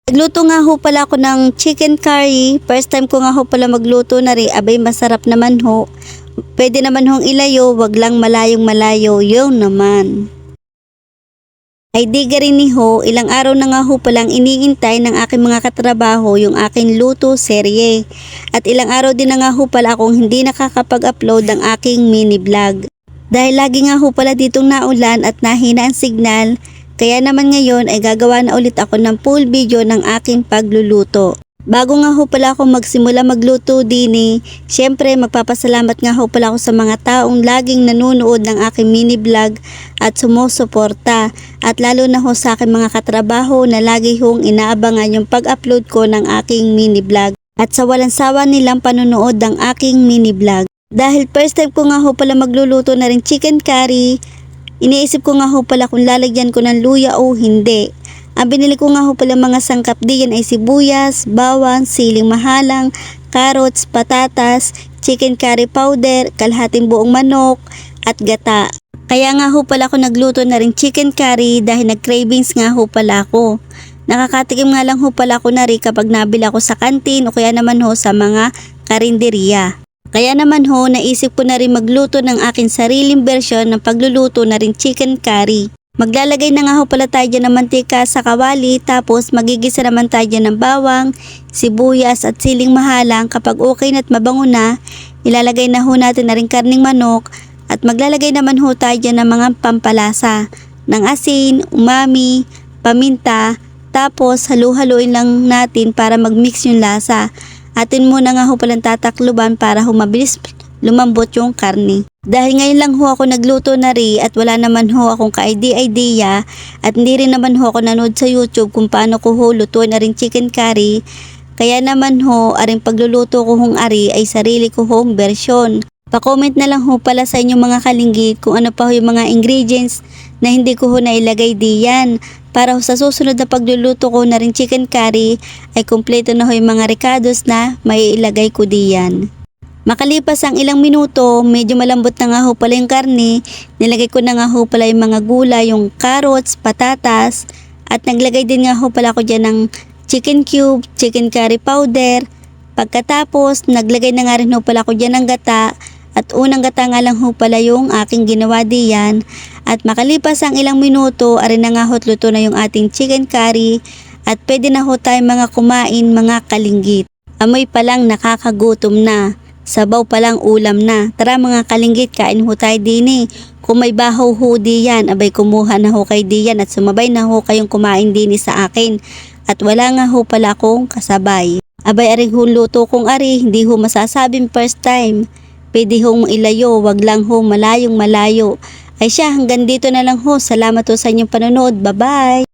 Nagluto nga ho pala ako ng chicken curry. First time ko nga ho pala magluto na rin. Abay, masarap naman ho. Pwede naman hong ilayo, wag lang malayong malayo. Yun naman. Ay di rin ni ho, ilang araw na nga ho palang iniintay ng aking mga katrabaho yung aking luto serye. At ilang araw din na nga ho pala akong hindi nakakapag-upload ng aking mini vlog. Dahil lagi nga ho pala ditong naulan at nahina ang signal, kaya naman ngayon ay gagawa na ulit ako ng full video ng aking pagluluto. Bago nga ho pala ako magsimula magluto din syempre magpapasalamat nga ho pala ako sa mga taong laging nanonood ng aking mini vlog at sumusuporta. At lalo na ho sa aking mga katrabaho na lagi hong inaabangan yung pag-upload ko ng aking mini vlog. At sa walang sawa nilang panonood ng aking mini vlog. Dahil first time ko nga ho pala magluluto na rin chicken curry, iniisip ko nga ho pala kung lalagyan ko ng luya o hindi. Ang binili ko nga ho pala mga sangkap diyan ay sibuyas, bawang, siling mahalang, carrots, patatas, chicken curry powder, kalahating buong manok, at gata. Kaya nga ho pala ako nagluto na rin chicken curry dahil nag-cravings nga ho pala ako. Nakakatikim nga lang ho pala ako na rin kapag nabili ako sa kantin o kaya naman ho sa mga karinderya. Kaya naman ho, naisip ko na rin magluto ng aking sariling bersyon ng pagluluto na rin chicken curry. Maglalagay na nga ho pala tayo dyan ng mantika sa kawali, tapos magigisa naman tayo dyan ng bawang, sibuyas at siling mahalang. Kapag okay na at mabango na, ilalagay na ho natin na rin karning manok at maglalagay naman ho tayo dyan ng mga pampalasa ng asin, umami, paminta, tapos halu-haluin lang natin para mag-mix yung lasa. Atin muna nga ho palang tatakluban para humabilis lumambot yung karne. Dahil ngayon lang ho ako nagluto na rin at wala naman ho akong ka-idea at hindi rin naman ho ako nanood sa YouTube kung paano ko ho lutuin na rin chicken curry. Kaya naman ho, aring pagluluto ko hong ari ay sarili ko hong version. Pa-comment na lang ho pala sa inyong mga kalinggit kung ano pa ho yung mga ingredients na hindi ko ho nailagay diyan. Para ho sa susunod na pagluluto ko na rin chicken curry ay kumpleto na ho yung mga ricados na may ilagay ko diyan. Makalipas ang ilang minuto, medyo malambot na nga ho pala yung karne, nilagay ko na nga ho pala yung mga gulay, yung carrots, patatas, at naglagay din nga ho pala ako dyan ng chicken cube, chicken curry powder. Pagkatapos, naglagay na nga rin ho pala ako dyan ng gata, at unang gata nga lang ho pala yung aking ginawa diyan. At makalipas ang ilang minuto, arin na nga ho't luto na yung ating chicken curry, at pwede na ho tayo mga kumain mga kalinggit. Amoy palang nakakagutom na. Sabaw palang ulam na. Tara mga kalinggit, kain ho tayo din Kung may bahaw ho diyan, abay kumuha na ho kayo diyan at sumabay na ho kayong kumain din sa akin. At wala nga ho pala akong kasabay. Abay aring ho luto kong ari, hindi ho masasabing first time. Pwede hong ilayo, wag lang ho malayong malayo. Ay siya, hanggang dito na lang ho. Salamat ho sa inyong panonood. Bye-bye!